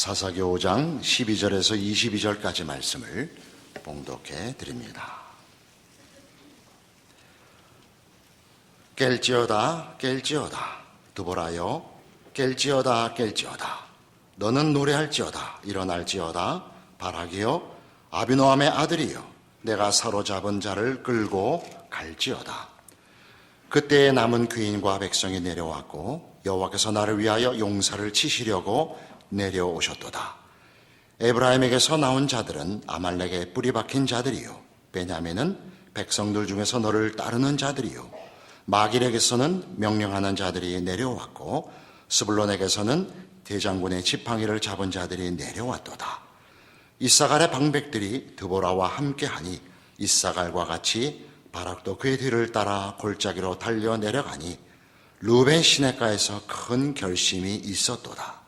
사사기 5장 12절에서 22절까지 말씀을 봉독해 드립니다. 깰지어다 깰지어다 드보라여 깰지어다 깰지어다 너는 노래할지어다 일어날지어다 바라기여 아비노함의 아들이여 내가 사로잡은 자를 끌고 갈지어다. 그때에 남은 귀인과 백성이 내려왔고 여호와께서 나를 위하여 용사를 치시려고 내려오셨도다. 에브라임에게서 나온 자들은 아말렉에 뿌리 박힌 자들이요 베냐민은 백성들 중에서 너를 따르는 자들이요 마길에게서는 명령하는 자들이 내려왔고 스불론에게서는 대장군의 지팡이를 잡은 자들이 내려왔도다. 이사갈의 방백들이 드보라와 함께하니 이사갈과 같이 바락도 그의 뒤를 따라 골짜기로 달려 내려가니 루벤 시내가에서 큰 결심이 있었도다.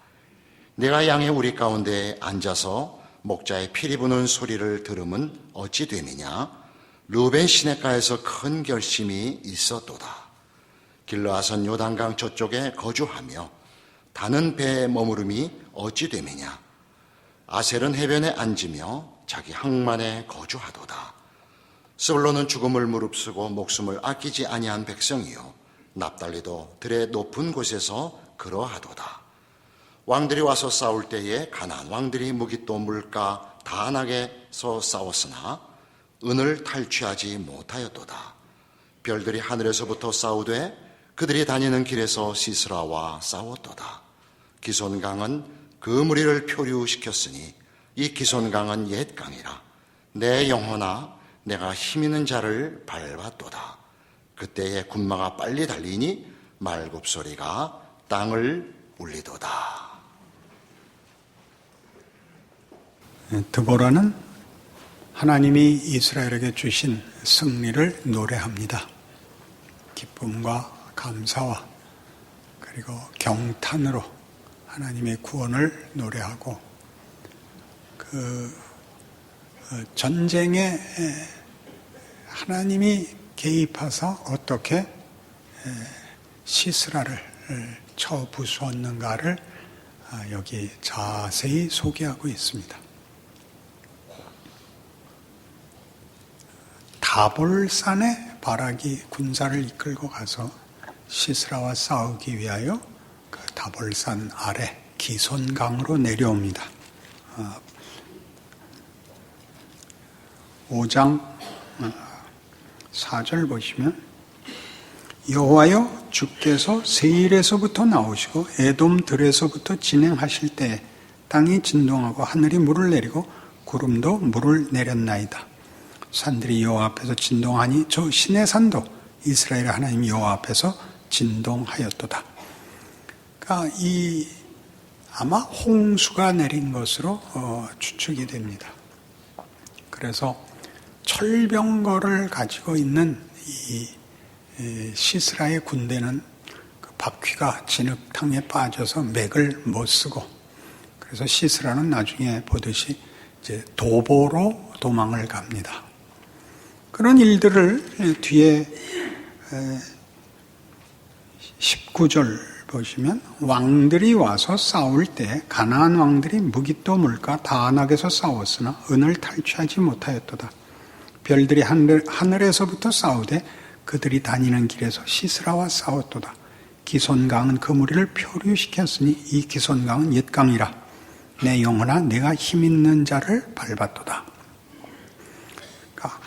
내가 양의 우리 가운데 앉아서 목자의 피리 부는 소리를 들으면 어찌 됨이냐? 루벤 시내가에서 큰 결심이 있었도다. 길르앗은 요단강 저쪽에 거주하며 다는 배에 머무름이 어찌 됨이냐? 아셀은 해변에 앉으며 자기 항만에 거주하도다. 스불론은 죽음을 무릅쓰고 목숨을 아끼지 아니한 백성이요 납달리도 들의 높은 곳에서 그러하도다. 왕들이 와서 싸울 때에 가나안 왕들이 무깃도 물가 다낙에서 싸웠으나 은을 탈취하지 못하였도다. 별들이 하늘에서부터 싸우되 그들이 다니는 길에서 시스라와 싸웠도다. 기손강은 그 무리를 표류시켰으니 이 기손강은 옛 강이라. 내 영혼아 내가 힘있는 자를 밟았도다. 그때에 군마가 빨리 달리니 말굽소리가 땅을 울리도다. 드보라는 하나님이 이스라엘에게 주신 승리를 노래합니다. 기쁨과 감사와 그리고 경탄으로 하나님의 구원을 노래하고 전쟁에 하나님이 개입하사 어떻게 시스라를 쳐 부수었는가를 여기 자세히 소개하고 있습니다. 다볼산에 바락이 군사를 이끌고 가서 시스라와 싸우기 위하여 그 다볼산 아래 기손강으로 내려옵니다. 5장 4절 보시면 여호와여 주께서 세일에서부터 나오시고 에돔 들에서부터 진행하실 때 땅이 진동하고 하늘이 물을 내리고 구름도 물을 내렸나이다. 산들이 여호와 앞에서 진동하니 저 신의 산도 이스라엘 하나님 여호와 앞에서 진동하였도다. 그러니까 아마 홍수가 내린 것으로 추측이 됩니다. 그래서 철병거를 가지고 있는 이 시스라의 군대는 그 바퀴가 진흙탕에 빠져서 맥을 못 쓰고 그래서 시스라는 나중에 보듯이 이제 도보로 도망을 갑니다. 그런 일들을 뒤에 19절 보시면 왕들이 와서 싸울 때 가나안 왕들이 무깃도 물가 다낙에서 싸웠으나 은을 탈취하지 못하였도다. 별들이 하늘에서부터 싸우되 그들이 다니는 길에서 시스라와 싸웠도다. 기손강은 그 무리를 표류시켰으니 이 기손강은 옛 강이라. 내 영혼아 내가 힘있는 자를 밟았도다. 그러니까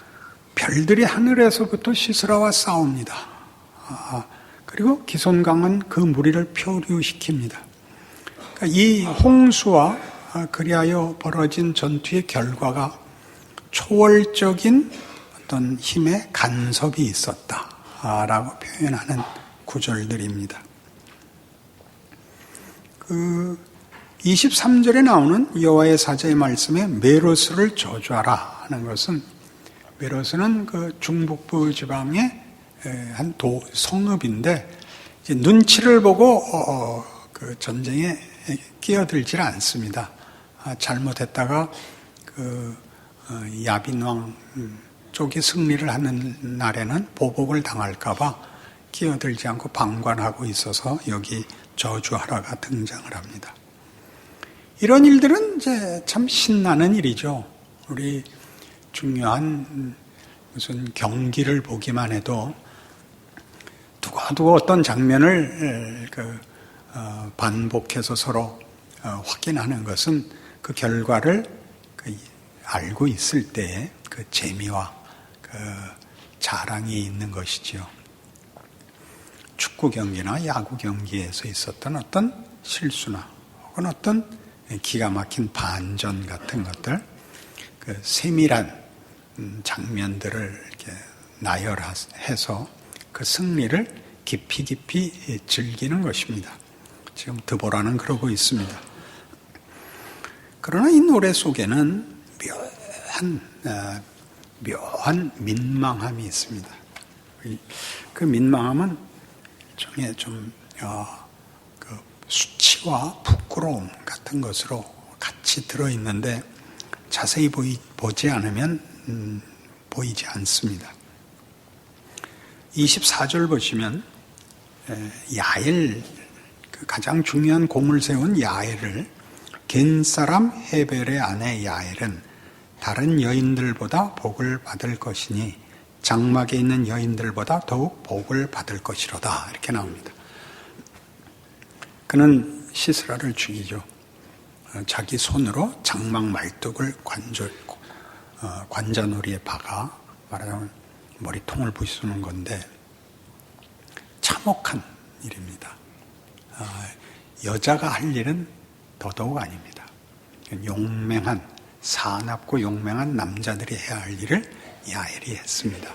별들이 하늘에서부터 시스라와 싸웁니다. 그리고 기손강은 그 무리를 표류시킵니다. 그러니까 이 홍수와 그리하여 벌어진 전투의 결과가 초월적인 어떤 힘의 간섭이 있었다라고 표현하는 구절들입니다. 23절에 나오는 여호와의 사자의 말씀에 메로스를 저주하라 하는 것은 메로스는 그 중북부 지방의 한 성읍인데 이제 눈치를 보고 그 전쟁에 끼어들질 않습니다. 잘못했다가 야빈 왕 쪽이 승리를 하는 날에는 보복을 당할까봐 끼어들지 않고 방관하고 있어서 여기 저주하라가 등장을 합니다. 이런 일들은 이제 참 신나는 일이죠. 우리 중요한 무슨 경기를 보기만 해도 두고두고 어떤 장면을 반복해서 서로 확인하는 것은 그 결과를 알고 있을 때의 그 재미와 그 자랑이 있는 것이지요. 축구 경기나 야구 경기에서 있었던 어떤 실수나 혹은 어떤 기가 막힌 반전 같은 것들, 그 세밀한 장면들을 이렇게 나열해서 그 승리를 깊이 즐기는 것입니다. 지금 드보라는 그러고 있습니다. 그러나 이 노래 속에는 묘한 민망함이 있습니다. 그 민망함은 일종의 그 수치와 부끄러움 같은 것으로 같이 들어있는데 자세히 보지 않으면 보이지 않습니다. 24절 보시면 야엘, 그 가장 중요한 공을 세운 야엘을 겐사람 헤벨의 아내 야엘은 다른 여인들보다 복을 받을 것이니 장막에 있는 여인들보다 더욱 복을 받을 것이로다. 이렇게 나옵니다. 그는 시스라를 죽이죠. 자기 손으로 장막 말뚝을 관자놀이에 박아 말하자면 머리통을 부수는 건데 참혹한 일입니다. 여자가 할 일은 더더욱 아닙니다. 사납고 용맹한 남자들이 해야 할 일을 야엘이 했습니다.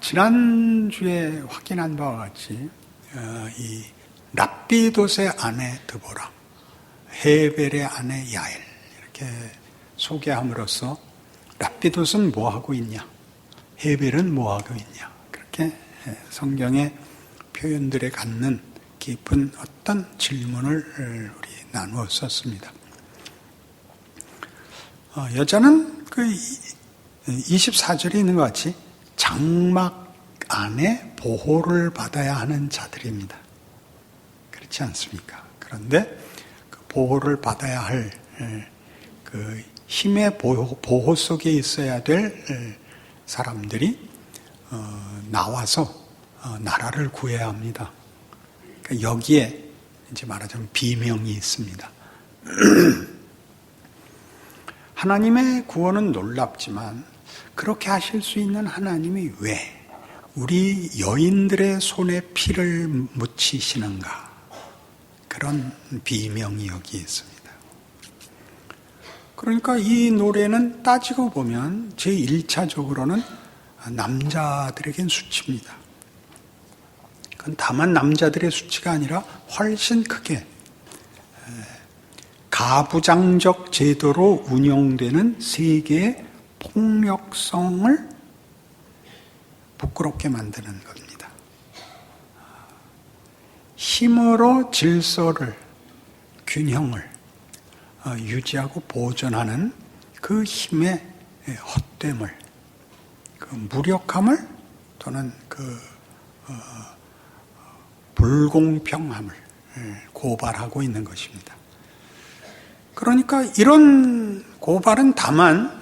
지난주에 확인한 바와 같이 이 랍비돗의 아내 드보라, 헤벨의 아내 야엘 이렇게 소개함으로써 랍비돗은 뭐하고 있냐, 헤벨은 뭐하고 있냐, 그렇게 성경의 표현들에 갖는 깊은 어떤 질문을 우리 나누어 썼습니다. 여자는 그 24절에 있는 것 같이 장막 안에 보호를 받아야 하는 자들입니다. 그렇지 않습니까? 그런데 그 보호를 받아야 할 그 힘의 보호 속에 있어야 될 사람들이 나와서 나라를 구해야 합니다. 그러니까 여기에 이제 말하자면 비명이 있습니다. 하나님의 구원은 놀랍지만 그렇게 하실 수 있는 하나님이 왜 우리 여인들의 손에 피를 묻히시는가? 그런 비명이 여기 있습니다. 그러니까 이 노래는 따지고 보면 제1차적으로는 남자들에겐 수치입니다. 그건 다만 남자들의 수치가 아니라 훨씬 크게 가부장적 제도로 운영되는 세계의 폭력성을 부끄럽게 만드는 겁니다. 힘으로 질서를, 균형을 유지하고 보존하는 그 힘의 헛됨을, 그 무력함을 또는 그 불공평함을 고발하고 있는 것입니다. 그러니까 이런 고발은 다만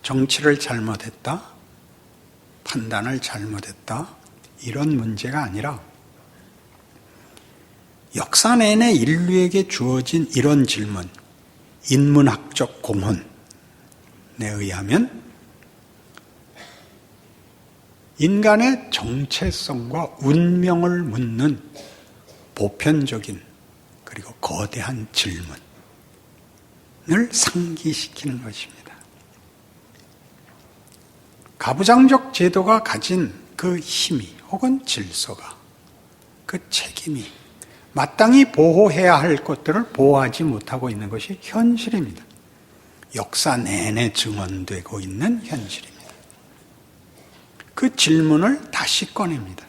정치를 잘못했다, 판단을 잘못했다, 이런 문제가 아니라 역사 내내 인류에게 주어진 이런 질문, 인문학적 공헌에 의하면 인간의 정체성과 운명을 묻는 보편적인 그리고 거대한 질문을 상기시키는 것입니다. 가부장적 제도가 가진 그 힘이 혹은 질서가, 그 책임이 마땅히 보호해야 할 것들을 보호하지 못하고 있는 것이 현실입니다. 역사 내내 증언되고 있는 현실입니다. 그 질문을 다시 꺼냅니다.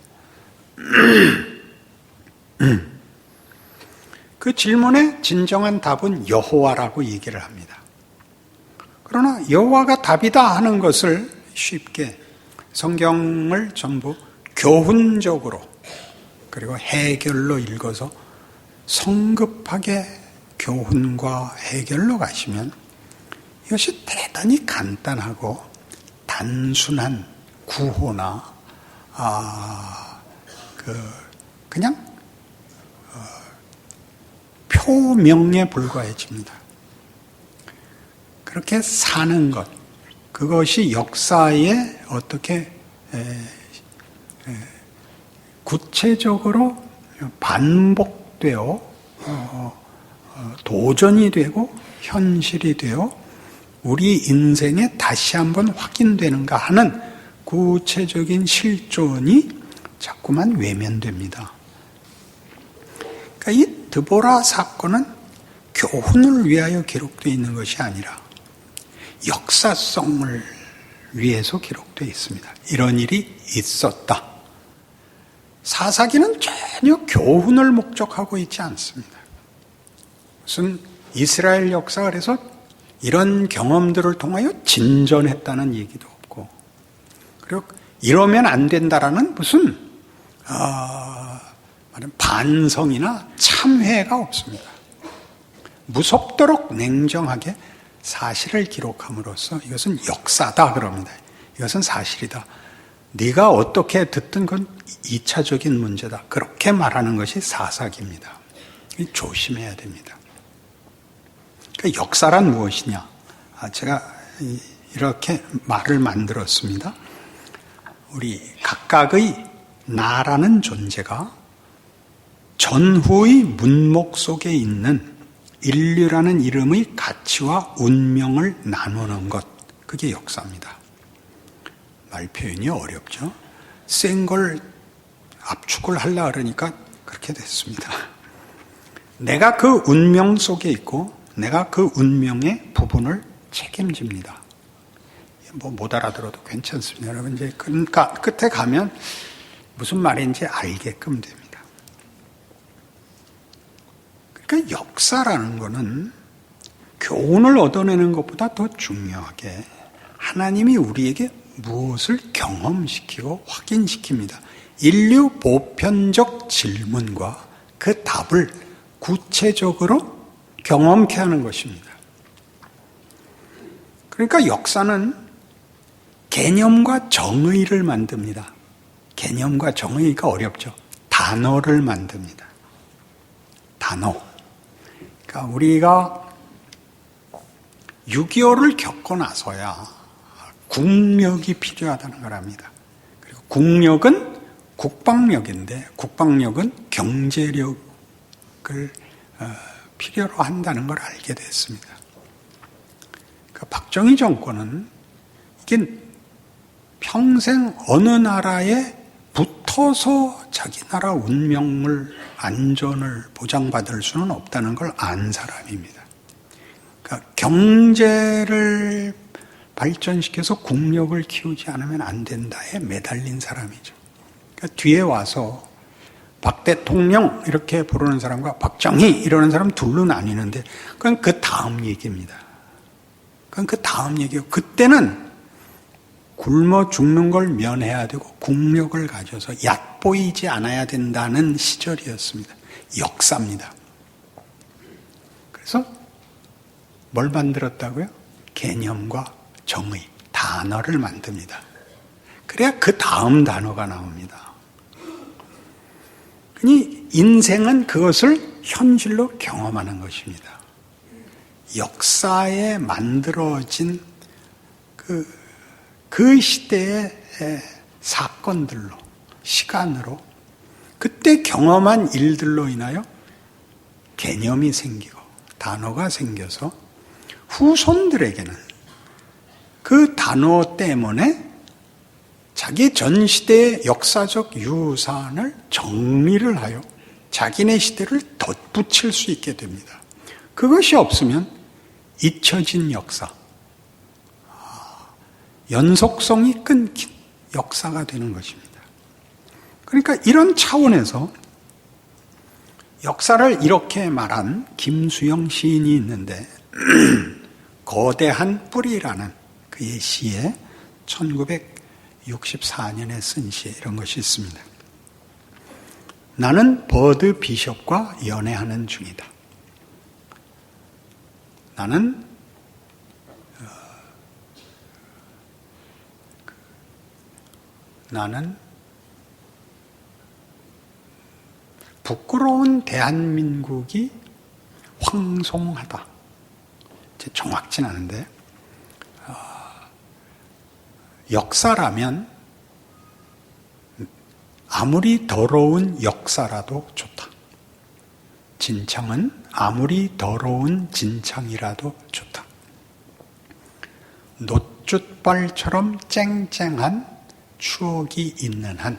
그 질문의 진정한 답은 여호와라고 얘기를 합니다. 그러나 여호와가 답이다 하는 것을 쉽게 성경을 전부 교훈적으로 그리고 해결로 읽어서 성급하게 교훈과 해결로 가시면 이것이 대단히 간단하고 단순한 구호나 그냥 표명에 불과해집니다. 그렇게 사는 것, 그것이 역사에 어떻게 구체적으로 반복되어 도전이 되고 현실이 되어 우리 인생에 다시 한번 확인되는가 하는 구체적인 실존이 자꾸만 외면됩니다. 그러니까 이 드보라 사건은 교훈을 위하여 기록되어 있는 것이 아니라 역사성을 위해서 기록되어 있습니다. 이런 일이 있었다. 사사기는 전혀 교훈을 목적하고 있지 않습니다. 무슨 이스라엘 역사 그래서 이런 경험들을 통하여 진전했다는 얘기도 없고, 그리고 이러면 안 된다라는 무슨 반성이나 참회가 없습니다. 무섭도록 냉정하게 사실을 기록함으로써 이것은 역사다 그럽니다. 이것은 사실이다. 네가 어떻게 듣든 그건 2차적인 문제다. 그렇게 말하는 것이 사사기입니다. 조심해야 됩니다. 그러니까 역사란 무엇이냐? 제가 이렇게 말을 만들었습니다. 우리 각각의 나라는 존재가 전후의 문목 속에 있는 인류라는 이름의 가치와 운명을 나누는 것, 그게 역사입니다. 말 표현이 어렵죠? 센 걸 압축을 하려고 그러니까 그렇게 됐습니다. 내가 그 운명 속에 있고 내가 그 운명의 부분을 책임집니다. 못 알아들어도 괜찮습니다. 여러분, 이제 끝에 가면 무슨 말인지 알게끔 됩니다. 그러니까 역사라는 것은 교훈을 얻어내는 것보다 더 중요하게 하나님이 우리에게 무엇을 경험시키고 확인시킵니다. 인류 보편적 질문과 그 답을 구체적으로 경험케 하는 것입니다. 그러니까 역사는 개념과 정의를 만듭니다. 개념과 정의가 어렵죠. 단어를 만듭니다. 단어. 그러니까 우리가 6.25를 겪고 나서야 국력이 필요하다는 걸 압니다. 그리고 국력은 국방력인데 국방력은 경제력을 필요로 한다는 걸 알게 됐습니다. 그러니까 박정희 정권은 이게 평생 어느 나라에 붙어서 자기 나라 운명을, 안전을 보장받을 수는 없다는 걸 안 사람입니다. 그러니까 경제를 발전시켜서 국력을 키우지 않으면 안 된다에 매달린 사람이죠. 그러니까 뒤에 와서 박 대통령 이렇게 부르는 사람과 박정희 이러는 사람 둘로 나뉘는데 그건 그 다음 얘기입니다. 그건 그 다음 얘기예요. 그때는 굶어 죽는 걸 면해야 되고 국력을 가져서 얕보이지 않아야 된다는 시절이었습니다. 역사입니다. 그래서 뭘 만들었다고요? 개념과 정의, 단어를 만듭니다. 그래야 그 다음 단어가 나옵니다. 그러니 인생은 그것을 현실로 경험하는 것입니다. 역사에 만들어진 그 시대의 사건들로, 시간으로, 그때 경험한 일들로 인하여 개념이 생기고 단어가 생겨서 후손들에게는 그 단어 때문에 자기 전 시대의 역사적 유산을 정리를 하여 자기네 시대를 덧붙일 수 있게 됩니다. 그것이 없으면 잊혀진 역사, 연속성이 끊긴 역사가 되는 것입니다. 그러니까 이런 차원에서 역사를 이렇게 말한 김수영 시인이 있는데 거대한 뿌리라는 그의 시에 1964년에 쓴 시에 이런 것이 있습니다. 나는 버드 비숍과 연애하는 중이다. 나는 부끄러운 대한민국이 황송하다. 정확진 않은데 역사라면 아무리 더러운 역사라도 좋다. 진창은 아무리 더러운 진창이라도 좋다. 노룻발처럼 쨍쨍한 추억이 있는 한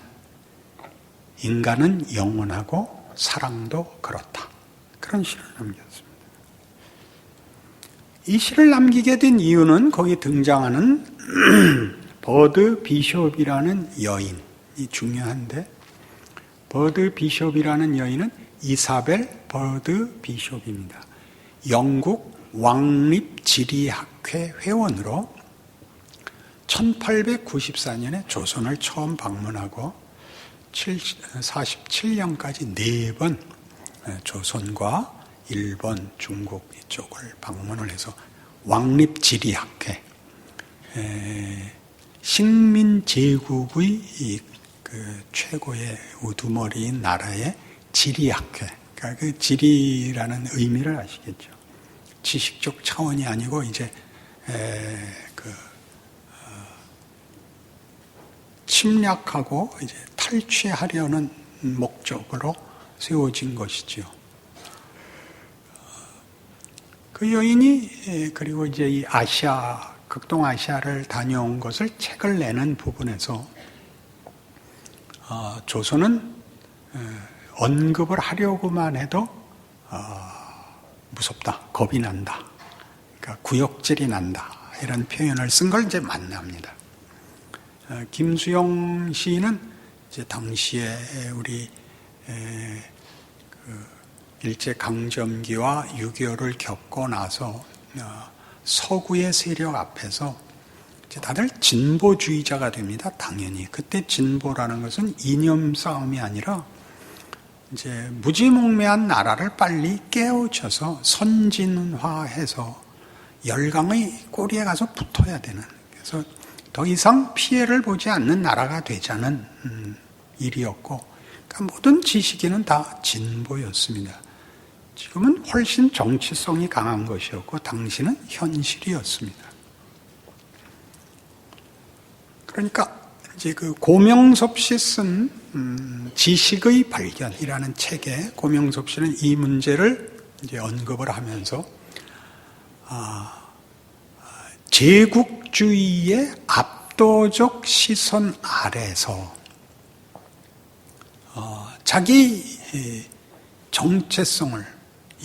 인간은 영원하고 사랑도 그렇다. 그런 시를 남겼습니다. 이 시를 남기게 된 이유는 거기 등장하는 버드 비숍이라는 여인이 중요한데, 버드 비숍이라는 여인은 이사벨 버드 비숍입니다. 영국 왕립지리학회 회원으로 1894년에 조선을 처음 방문하고 47년까지 4번 조선과 일본, 중국 이쪽을 방문을 해서 왕립지리학회, 식민제국의 그 최고의 우두머리인 나라의 지리학회, 그러니까 그 지리라는 의미를 아시겠죠? 지식적 차원이 아니고 이제 침략하고 이제 탈취하려는 목적으로 세워진 것이지요. 그 여인이 그리고 이제 이 아시아, 극동아시아를 다녀온 것을 책을 내는 부분에서 조선은 언급을 하려고만 해도 무섭다, 겁이 난다, 그러니까 구역질이 난다 이런 표현을 쓴 걸 이제 만납니다. 김수영 시인은 이제 당시에 우리 일제 강점기와 6.25를 겪고 나서 서구의 세력 앞에서 이제 다들 진보주의자가 됩니다. 당연히 그때 진보라는 것은 이념 싸움이 아니라 이제 무지몽매한 나라를 빨리 깨우쳐서 선진화해서 열강의 꼬리에 가서 붙어야 되는, 그래서 더 이상 피해를 보지 않는 나라가 되자는 일이었고, 그러니까 모든 지식인은 다 진보였습니다. 지금은 훨씬 정치성이 강한 것이었고 당시는 현실이었습니다. 그러니까 이제 그 고명섭 씨 쓴 지식의 발견이라는 책에 고명섭 씨는 이 문제를 이제 언급을 하면서 제국주의의 압도적 시선 아래서 자기 정체성을,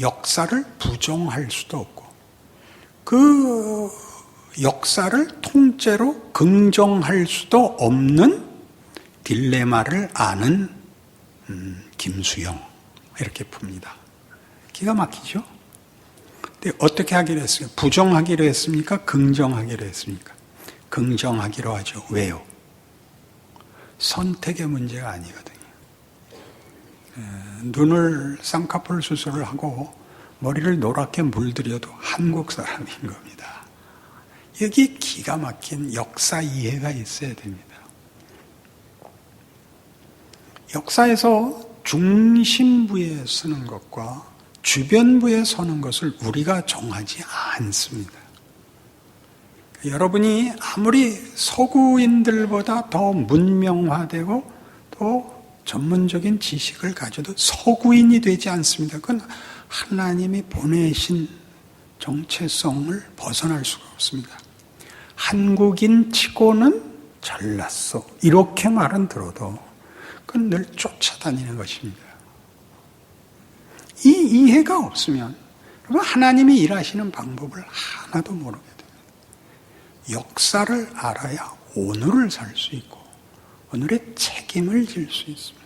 역사를 부정할 수도 없고 그 역사를 통째로 긍정할 수도 없는 딜레마를 아는 김수영, 이렇게 풉니다. 기가 막히죠? 근데 어떻게 하기로 했어요? 부정하기로 했습니까? 긍정하기로 했습니까? 긍정하기로 하죠. 왜요? 선택의 문제가 아니거든요. 눈을 쌍꺼풀 수술을 하고 머리를 노랗게 물들여도 한국 사람인 겁니다. 여기 기가 막힌 역사 이해가 있어야 됩니다. 역사에서 중심부에 서는 것과 주변부에 서는 것을 우리가 정하지 않습니다. 여러분이 아무리 서구인들보다 더 문명화되고 또 전문적인 지식을 가져도 서구인이 되지 않습니다. 그건 하나님이 보내신 정체성을 벗어날 수가 없습니다. 한국인 치고는 잘났어, 이렇게 말은 들어도 그건 늘 쫓아다니는 것입니다. 이 이해가 없으면 여러분 하나님이 일하시는 방법을 하나도 모르게 됩니다. 역사를 알아야 오늘을 살 수 있고 오늘의 책임을 질 수 있습니다.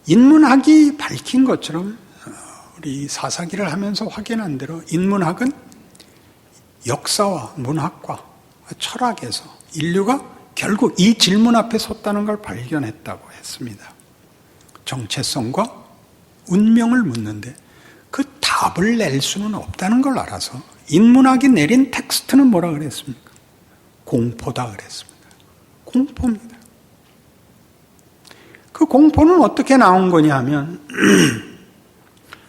인문학이 밝힌 것처럼 우리 사사기를 하면서 확인한 대로 인문학은 역사와 문학과 철학에서 인류가 결국 이 질문 앞에 섰다는 걸 발견했다고 했습니다. 정체성과 운명을 묻는데 그 답을 낼 수는 없다는 걸 알아서 인문학이 내린 텍스트는 뭐라 그랬습니까? 공포다 그랬습니다. 공포입니다. 그 공포는 어떻게 나온 거냐 하면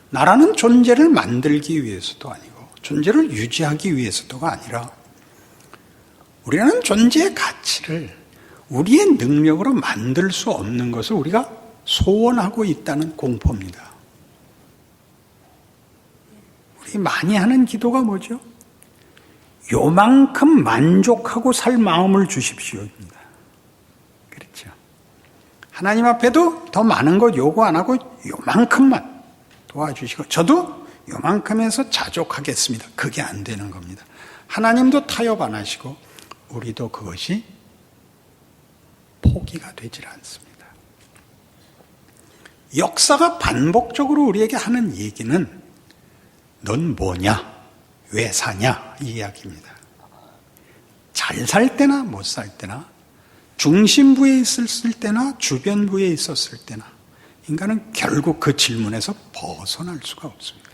나라는 존재를 만들기 위해서도 아니고 존재를 유지하기 위해서도가 아니라 우리라는 존재의 가치를 우리의 능력으로 만들 수 없는 것을 우리가 소원하고 있다는 공포입니다. 우리 많이 하는 기도가 뭐죠? 요만큼 만족하고 살 마음을 주십시오입니다. 그렇죠. 하나님 앞에도 더 많은 것 요구 안 하고 요만큼만 도와주시고 저도 요만큼에서 자족하겠습니다. 그게 안 되는 겁니다. 하나님도 타협 안 하시고 우리도 그것이 포기가 되질 않습니다. 역사가 반복적으로 우리에게 하는 얘기는 넌 뭐냐? 왜 사냐? 이 이야기입니다. 잘 살 때나 못 살 때나 중심부에 있었을 때나 주변부에 있었을 때나 인간은 결국 그 질문에서 벗어날 수가 없습니다.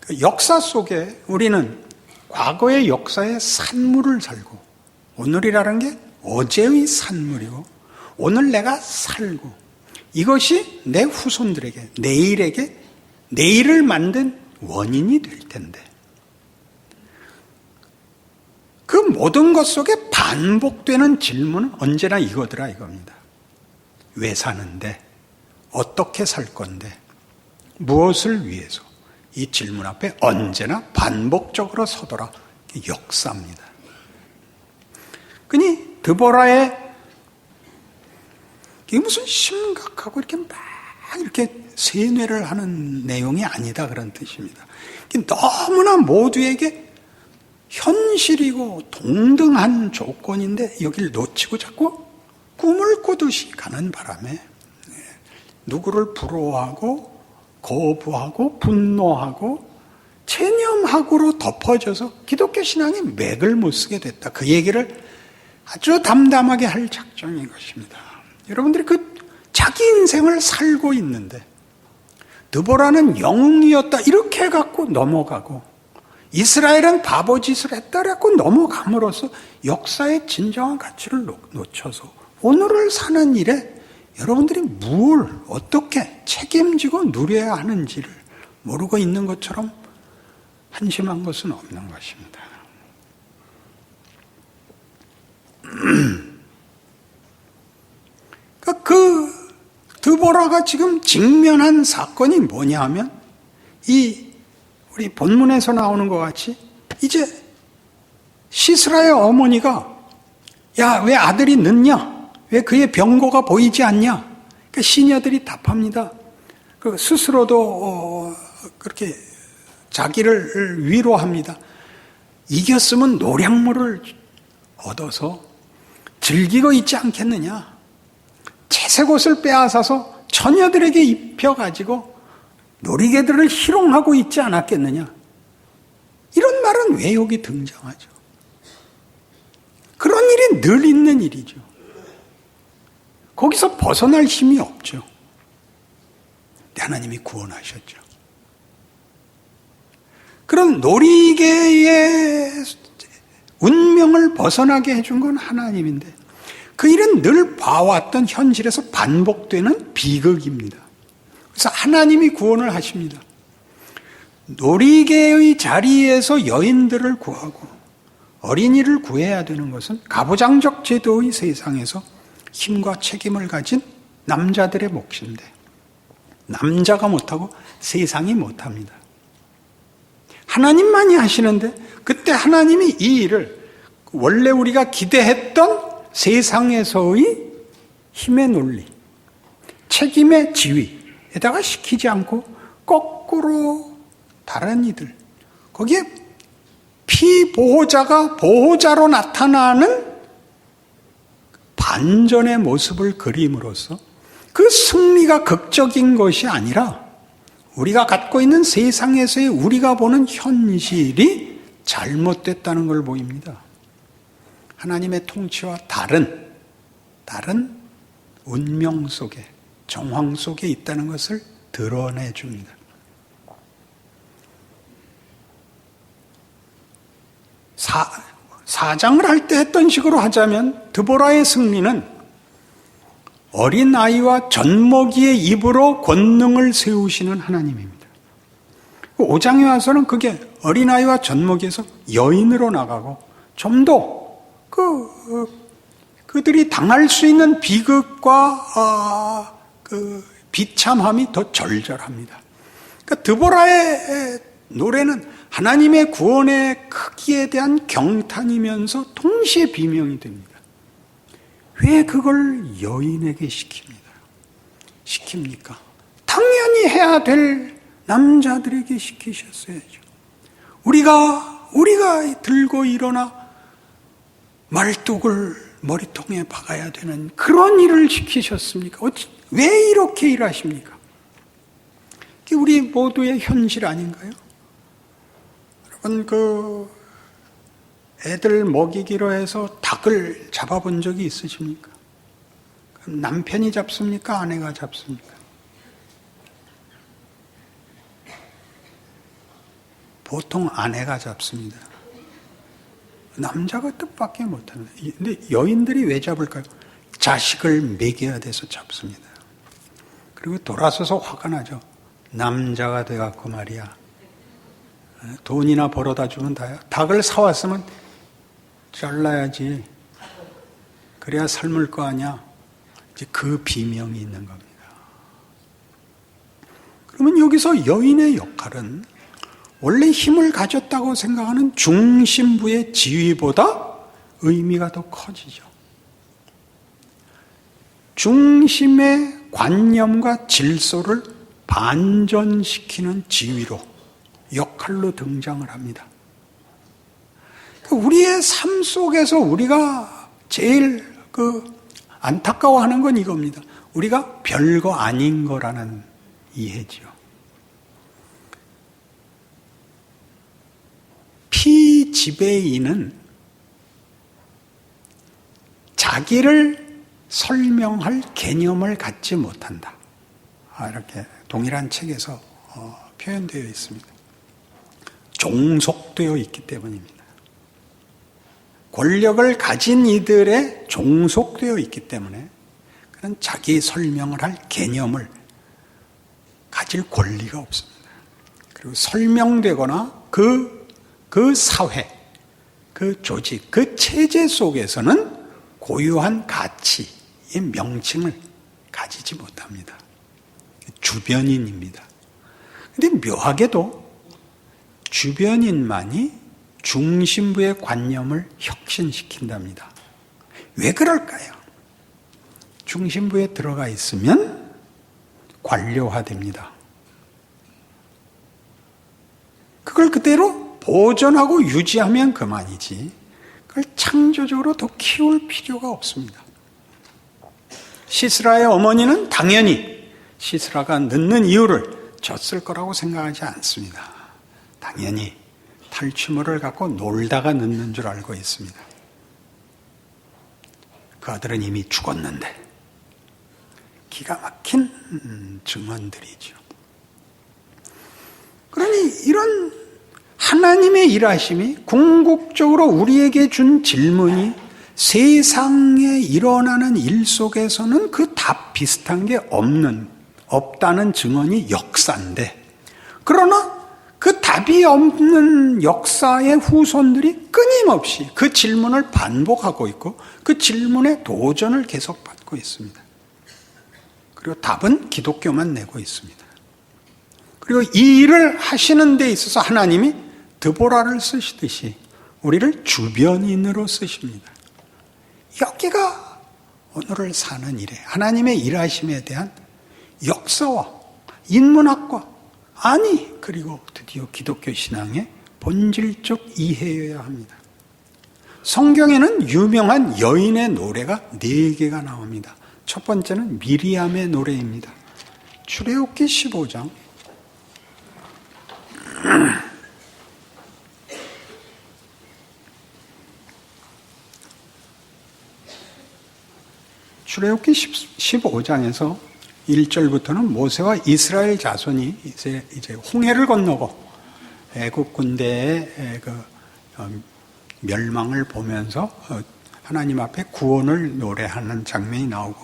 그 역사 속에 우리는 과거의 역사의 산물을 살고 오늘이라는 게 어제의 산물이고 오늘 내가 살고 이것이 내 후손들에게 내일을 만든 원인이 될 텐데 그 모든 것 속에 반복되는 질문은 언제나 이거더라 이겁니다. 왜 사는데? 어떻게 살 건데? 무엇을 위해서? 이 질문 앞에 언제나 반복적으로 서더라. 역사입니다. 그니 드보라의 이게 무슨 심각하고 이렇게 막 이렇게 세뇌를 하는 내용이 아니다 그런 뜻입니다. 너무나 모두에게 현실이고 동등한 조건인데 여기를 놓치고 자꾸 꿈을 꾸듯이 가는 바람에 누구를 부러워하고 거부하고 분노하고 체념하고로 덮어져서 기독교 신앙이 맥을 못 쓰게 됐다. 그 얘기를 아주 담담하게 할 작정인 것입니다. 여러분들이 그 자기 인생을 살고 있는데 드보라는 영웅이었다 이렇게 해갖고 넘어가고 이스라엘은 바보짓을 했다 그래갖고 넘어감으로써 역사의 진정한 가치를 놓쳐서 오늘을 사는 일에 여러분들이 뭘 어떻게 책임지고 누려야 하는지를 모르고 있는 것처럼 한심한 것은 없는 것입니다. 그 드보라가 지금 직면한 사건이 뭐냐 하면 우리 본문에서 나오는 것 같이 이제 시스라의 어머니가 야, 왜 아들이 늦냐? 왜 그의 병고가 보이지 않냐? 그러니까 시녀들이 답합니다. 스스로도 그렇게 자기를 위로합니다. 이겼으면 노량물을 얻어서 즐기고 있지 않겠느냐? 채색 옷을 빼앗아서 처녀들에게 입혀가지고 놀이개들을 희롱하고 있지 않았겠느냐? 이런 말은 왜 여기 등장하죠? 그런 일이 늘 있는 일이죠. 거기서 벗어날 힘이 없죠. 하나님이 구원하셨죠. 그런 놀이개의 운명을 벗어나게 해준 건 하나님인데 그 일은 늘 봐왔던 현실에서 반복되는 비극입니다. 그래서 하나님이 구원을 하십니다. 놀이개의 자리에서 여인들을 구하고 어린이를 구해야 되는 것은 가부장적 제도의 세상에서 힘과 책임을 가진 남자들의 몫인데 남자가 못하고 세상이 못합니다. 하나님만이 하시는데 그때 하나님이 이 일을 원래 우리가 기대했던 세상에서의 힘의 논리, 책임의 지위에다가 시키지 않고 거꾸로 다른 이들, 거기에 피보호자가 보호자로 나타나는 반전의 모습을 그림으로써 그 승리가 극적인 것이 아니라 우리가 갖고 있는 세상에서의 우리가 보는 현실이 잘못됐다는 걸 보입니다. 하나님의 통치와 다른 운명 속에, 정황 속에 있다는 것을 드러내 줍니다. 사장을 할 때 했던 식으로 하자면 드보라의 승리는 어린아이와 젖먹이의 입으로 권능을 세우시는 하나님입니다. 5장에 와서는 그게 어린아이와 젖먹이에서 여인으로 나가고 좀 더 그들이 당할 수 있는 비극과 비참함이 더 절절합니다. 그러니까 드보라의 노래는 하나님의 구원의 크기에 대한 경탄이면서 동시에 비명이 됩니다. 왜 그걸 여인에게 시킵니까? 당연히 해야 될 남자들에게 시키셨어야죠. 우리가 들고 일어나 말뚝을 머리통에 박아야 되는 그런 일을 시키셨습니까? 왜 이렇게 일하십니까? 그게 우리 모두의 현실 아닌가요? 여러분, 애들 먹이기로 해서 닭을 잡아본 적이 있으십니까? 남편이 잡습니까? 아내가 잡습니까? 보통 아내가 잡습니다. 남자가 뜻밖에 못합니다. 근데 여인들이 왜 잡을까요? 자식을 먹여야 돼서 잡습니다. 그리고 돌아서서 화가 나죠. 남자가 돼갖고 말이야. 돈이나 벌어다 주면 다야. 닭을 사왔으면 잘라야지. 그래야 삶을 거 아니야. 이제 그 비명이 있는 겁니다. 그러면 여기서 여인의 역할은 원래 힘을 가졌다고 생각하는 중심부의 지위보다 의미가 더 커지죠. 중심의 관념과 질서를 반전시키는 지위로, 역할로 등장을 합니다. 우리의 삶 속에서 우리가 제일 안타까워하는 건 이겁니다. 우리가 별거 아닌 거라는 이해지요. 피지배인은 자기를 설명할 개념을 갖지 못한다. 이렇게 동일한 책에서 표현되어 있습니다. 종속되어 있기 때문입니다. 권력을 가진 이들의 종속되어 있기 때문에 그는 자기 설명을 할 개념을 가질 권리가 없습니다. 그리고 설명되거나 그 사회, 그 조직, 그 체제 속에서는 고유한 가치의 명칭을 가지지 못합니다. 주변인입니다. 그런데 묘하게도 주변인만이 중심부의 관념을 혁신시킨답니다. 왜 그럴까요? 중심부에 들어가 있으면 관료화됩니다. 그걸 그대로 보존하고 유지하면 그만이지 그걸 창조적으로 더 키울 필요가 없습니다. 시스라의 어머니는 당연히 시스라가 늦는 이유를 졌을 거라고 생각하지 않습니다. 당연히 탈취물을 갖고 놀다가 늦는 줄 알고 있습니다. 그 아들은 이미 죽었는데 기가 막힌 증언들이죠. 그러니 이런 하나님의 일하심이 궁극적으로 우리에게 준 질문이 세상에 일어나는 일 속에서는 그 답 비슷한 게 없다는 증언이 역사인데, 그러나 그 답이 없는 역사의 후손들이 끊임없이 그 질문을 반복하고 있고 그 질문에 도전을 계속 받고 있습니다. 그리고 답은 기독교만 내고 있습니다. 그리고 이 일을 하시는 데 있어서 하나님이 드보라를 쓰시듯이 우리를 주변인으로 쓰십니다. 여기가 오늘을 사는 일에 하나님의 일하심에 대한 역사와 인문학과 그리고 드디어 기독교 신앙의 본질적 이해여야 합니다. 성경에는 유명한 여인의 노래가 4개가 나옵니다. 첫 번째는 미리암의 노래입니다. 출애굽기 15장 출애굽기 15장에서 1절부터는 모세와 이스라엘 자손이 이제 홍해를 건너고 애굽 군대의 멸망을 보면서 하나님 앞에 구원을 노래하는 장면이 나오고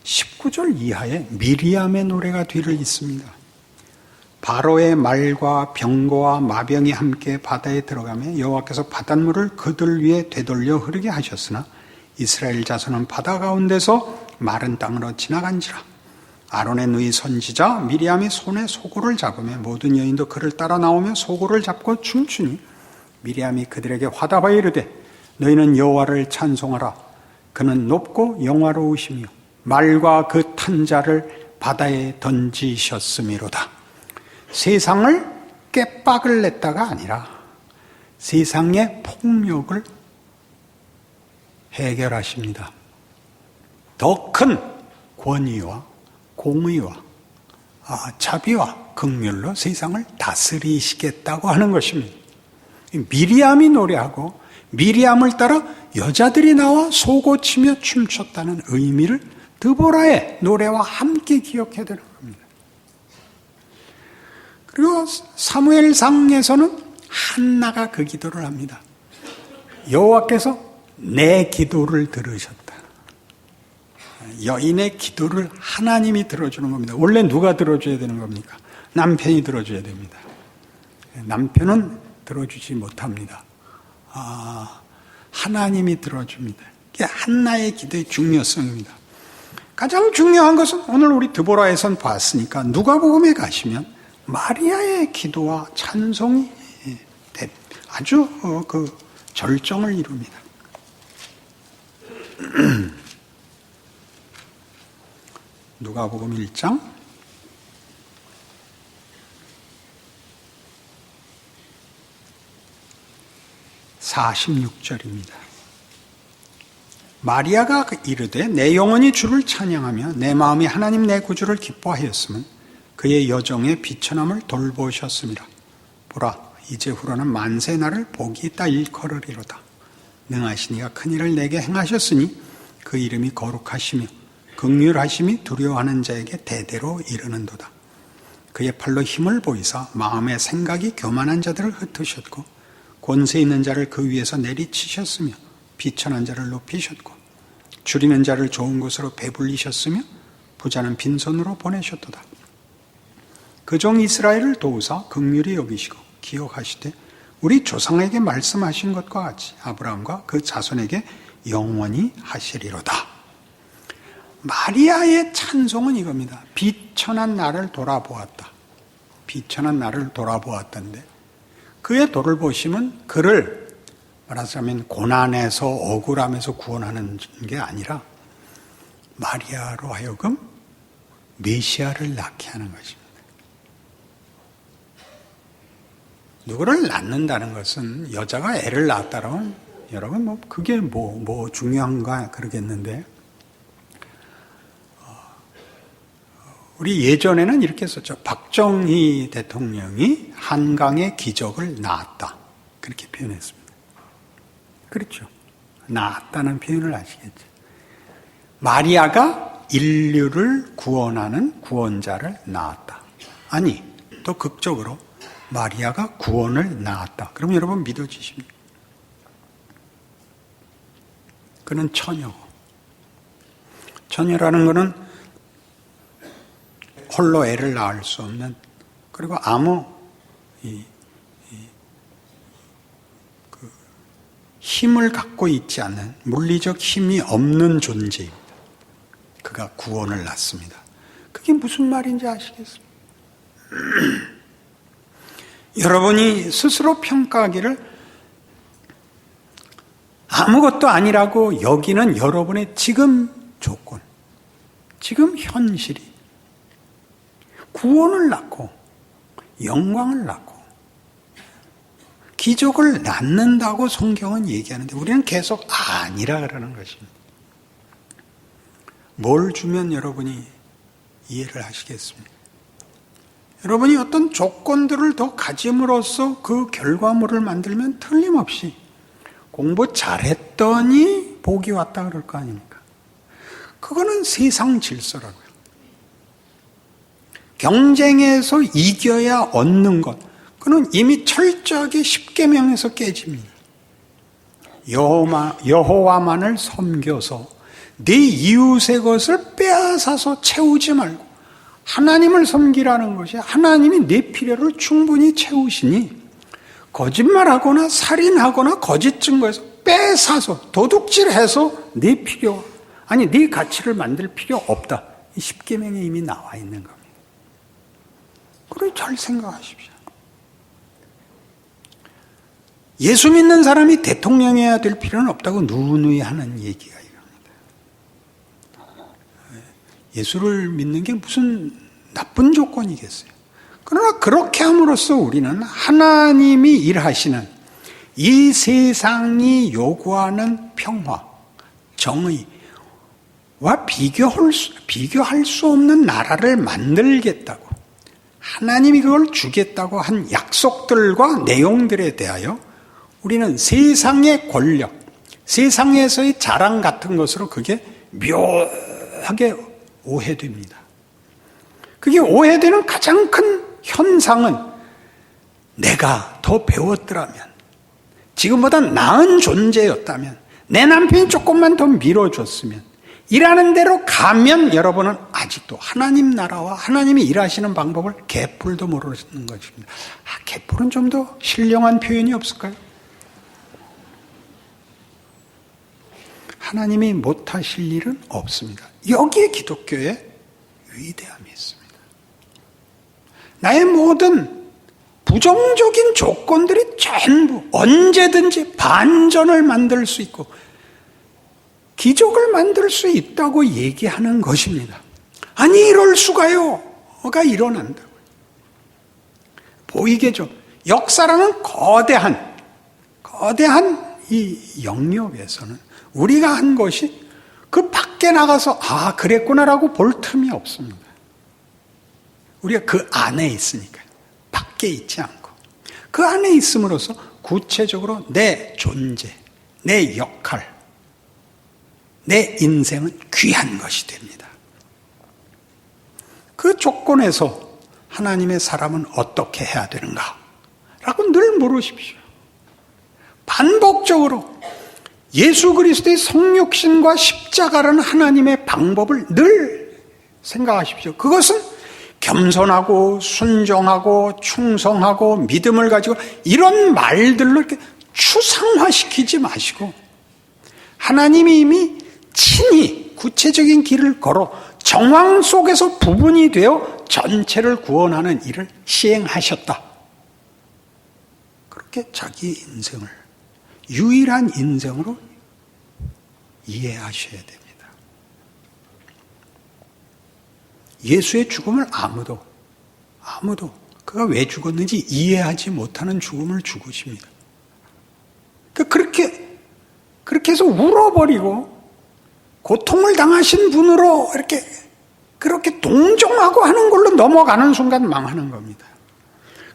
19절 이하에 미리암의 노래가 뒤를 잇습니다. 바로의 말과 병거와 마병이 함께 바다에 들어가며 여호와께서 바닷물을 그들 위에 되돌려 흐르게 하셨으나 이스라엘 자손은 바다 가운데서 마른 땅으로 지나간지라. 아론의 누이 선지자 미리암이 손에 소고를 잡으며 모든 여인도 그를 따라 나오며 소고를 잡고 춤추니 미리암이 그들에게 화답하여 이르되 너희는 여호와를 찬송하라. 그는 높고 영화로우시며 말과 그 탄 자를 바다에 던지셨음이로다. 세상을 깨박을 냈다가 아니라 세상의 폭력을 해결하십니다. 더 큰 권위와 공의와 자비와 긍휼로 세상을 다스리시겠다고 하는 것입니다. 미리암이 노래하고 미리암을 따라 여자들이 나와 소고치며 춤췄다는 의미를 드보라의 노래와 함께 기억해야 되는 겁니다. 그리고 사무엘상에서는 한나가 그 기도를 합니다. 여호와께서 내 기도를 들으셨다. 여인의 기도를 하나님이 들어주는 겁니다. 원래 누가 들어줘야 되는 겁니까? 남편이 들어줘야 됩니다. 남편은 들어주지 못합니다. 하나님이 들어줍니다. 이게 한나의 기도의 중요성입니다. 가장 중요한 것은 오늘 우리 드보라에선 봤으니까 누가복음에 가시면 마리아의 기도와 찬송이 아주 그 절정을 이룹니다. 누가복음 1장 46절입니다. 마리아가 이르되 내 영혼이 주를 찬양하며 내 마음이 하나님 내 구주를 기뻐하였으면 그의 여정의 비천함을 돌보셨습니다. 보라 이제후로는 만세 나를 복이 있다 일컬으리로다. 능하시니가 큰일을 내게 행하셨으니 그 이름이 거룩하시며 긍휼하심이 두려워하는 자에게 대대로 이르는도다. 그의 팔로 힘을 보이사 마음의 생각이 교만한 자들을 흩으셨고 권세 있는 자를 그 위에서 내리치셨으며 비천한 자를 높이셨고 줄이는 자를 좋은 곳으로 배불리셨으며 부자는 빈손으로 보내셨도다. 그 종 이스라엘을 도우사 긍휼히 여기시고 기억하시되 우리 조상에게 말씀하신 것과 같이 아브라함과 그 자손에게 영원히 하시리로다. 마리아의 찬송은 이겁니다. 비천한 나를 돌아보았다. 비천한 나를 돌아보았던데 그의 돌보심은 그를 말하자면 고난에서 억울함에서 구원하는 게 아니라 마리아로 하여금 메시아를 낳게 하는 것입니다. 누구를 낳는다는 것은 여자가 애를 낳았다라면 여러분 그게 뭐 중요한가 그러겠는데 우리 예전에는 이렇게 썼죠. 박정희 대통령이 한강의 기적을 낳았다. 그렇게 표현했습니다. 그렇죠. 낳았다는 표현을 아시겠죠. 마리아가 인류를 구원하는 구원자를 낳았다. 아니, 더 극적으로 마리아가 구원을 낳았다. 그럼 여러분 믿어지십니까? 그는 처녀고. 처녀라는 것은 홀로 애를 낳을 수 없는 그리고 아무 힘을 갖고 있지 않는 물리적 힘이 없는 존재입니다. 그가 구원을 낳습니다. 그게 무슨 말인지 아시겠습니까? 여러분이 스스로 평가하기를 아무것도 아니라고 여기는 여러분의 지금 조건, 지금 현실이 구원을 낳고 영광을 낳고 기적을 낳는다고 성경은 얘기하는데 우리는 계속 아니라 그러는 것입니다. 뭘 주면 여러분이 이해를 하시겠습니까? 여러분이 어떤 조건들을 더 가짐으로써 그 결과물을 만들면 틀림없이 공부 잘했더니 복이 왔다 그럴 거 아닙니까? 그거는 세상 질서라고요. 경쟁에서 이겨야 얻는 것, 그는 이미 철저하게 십계명에서 깨집니다. 여호와만을 섬겨서 네 이웃의 것을 빼앗아서 채우지 말고 하나님을 섬기라는 것이 하나님이 내 필요를 충분히 채우시니 거짓말하거나 살인하거나 거짓 증거해서 빼앗아서 도둑질해서 네 필요, 아니 네 가치를 만들 필요 없다. 이 십계명에 이미 나와 있는 겁니다. 그래 잘 생각하십시오. 예수 믿는 사람이 대통령이어야 될 필요는 없다고 누누이 하는 얘기가 이겁니다. 예수를 믿는 게 무슨 나쁜 조건이겠어요. 그러나 그렇게 함으로써 우리는 하나님이 일하시는 이 세상이 요구하는 평화, 정의와 비교할 수 없는 나라를 만들겠다고, 하나님이 그걸 주겠다고 한 약속들과 내용들에 대하여 우리는 세상의 권력, 세상에서의 자랑 같은 것으로 그게 묘하게 오해됩니다. 그게 오해되는 가장 큰 현상은 내가 더 배웠더라면, 지금보다 나은 존재였다면, 내 남편이 조금만 더 밀어줬으면, 일하는 대로 가면 여러분은 아직도 하나님 나라와 하나님이 일하시는 방법을 개뿔도 모르는 것입니다. 개뿔은 좀 더 신령한 표현이 없을까요? 하나님이 못하실 일은 없습니다. 여기에 기독교의 위대함이 있습니다. 나의 모든 부정적인 조건들이 전부 언제든지 반전을 만들 수 있고 기적을 만들 수 있다고 얘기하는 것입니다. 아니 이럴 수가요가 일어난다고요. 보이게죠. 역사라는 거대한 이 영역에서는 우리가 한 것이 그 밖에 나가서 그랬구나라고 볼 틈이 없습니다. 우리가 그 안에 있으니까요. 밖에 있지 않고 그 안에 있음으로써 구체적으로 내 존재, 내 역할, 내 인생은 귀한 것이 됩니다. 그 조건에서 하나님의 사람은 어떻게 해야 되는가? 라고 늘 물으십시오. 반복적으로 예수 그리스도의 성육신과 십자가라는 하나님의 방법을 늘 생각하십시오. 그것은 겸손하고 순종하고 충성하고 믿음을 가지고 이런 말들로 이렇게 추상화시키지 마시고 하나님이 이미 친히 구체적인 길을 걸어 정황 속에서 부분이 되어 전체를 구원하는 일을 시행하셨다. 그렇게 자기 인생을 유일한 인생으로 이해하셔야 됩니다. 예수의 죽음을 아무도 그가 왜 죽었는지 이해하지 못하는 죽음을 죽으십니다. 그렇게 해서 울어버리고 고통을 당하신 분으로 그렇게 동정하고 하는 걸로 넘어가는 순간 망하는 겁니다.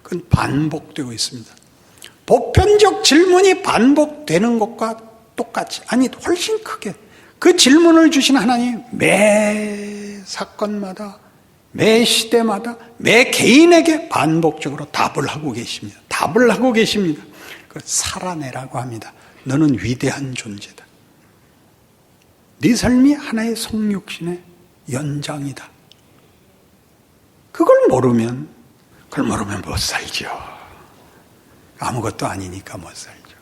그건 반복되고 있습니다. 보편적 질문이 반복되는 것과 똑같이, 아니 훨씬 크게 그 질문을 주신 하나님 매 사건마다 매 시대마다 매 개인에게 반복적으로 답을 하고 계십니다. 답을 하고 계십니다. 그걸 살아내라고 합니다. 너는 위대한 존재다. 네 삶이 하나의 성육신의 연장이다. 그걸 모르면 못 살죠. 아무것도 아니니까 못 살죠.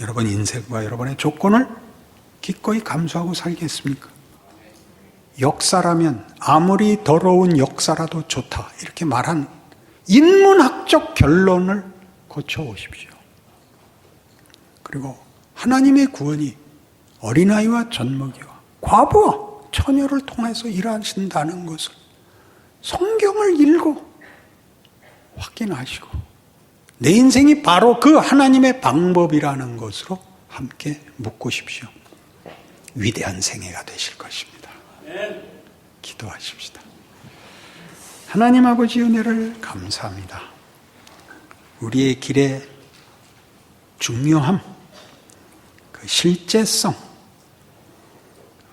여러분 인생과 여러분의 조건을 기꺼이 감수하고 살겠습니까? 역사라면 아무리 더러운 역사라도 좋다 이렇게 말한 인문학적 결론을 고쳐오십시오. 그리고 하나님의 구원이 어린아이와 젖먹이와 과부와 처녀를 통해서 일하신다는 것을 성경을 읽고 확인하시고 내 인생이 바로 그 하나님의 방법이라는 것으로 함께 묵고십시오. 위대한 생애가 되실 것입니다. 기도하십시다. 하나님 아버지 은혜를 감사합니다. 우리의 길의 중요함, 그 그 실제성,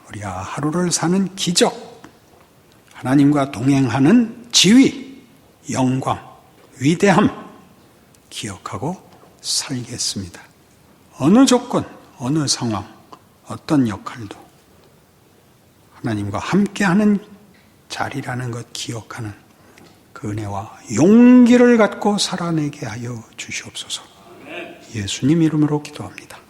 우리가 하루를 사는 기적, 하나님과 동행하는 지위, 영광, 위대함 기억하고 살겠습니다. 어느 조건, 어느 상황, 어떤 역할도 하나님과 함께하는 자리라는 것 기억하는 그 은혜와 용기를 갖고 살아내게 하여 주시옵소서. 예수님 이름으로 기도합니다.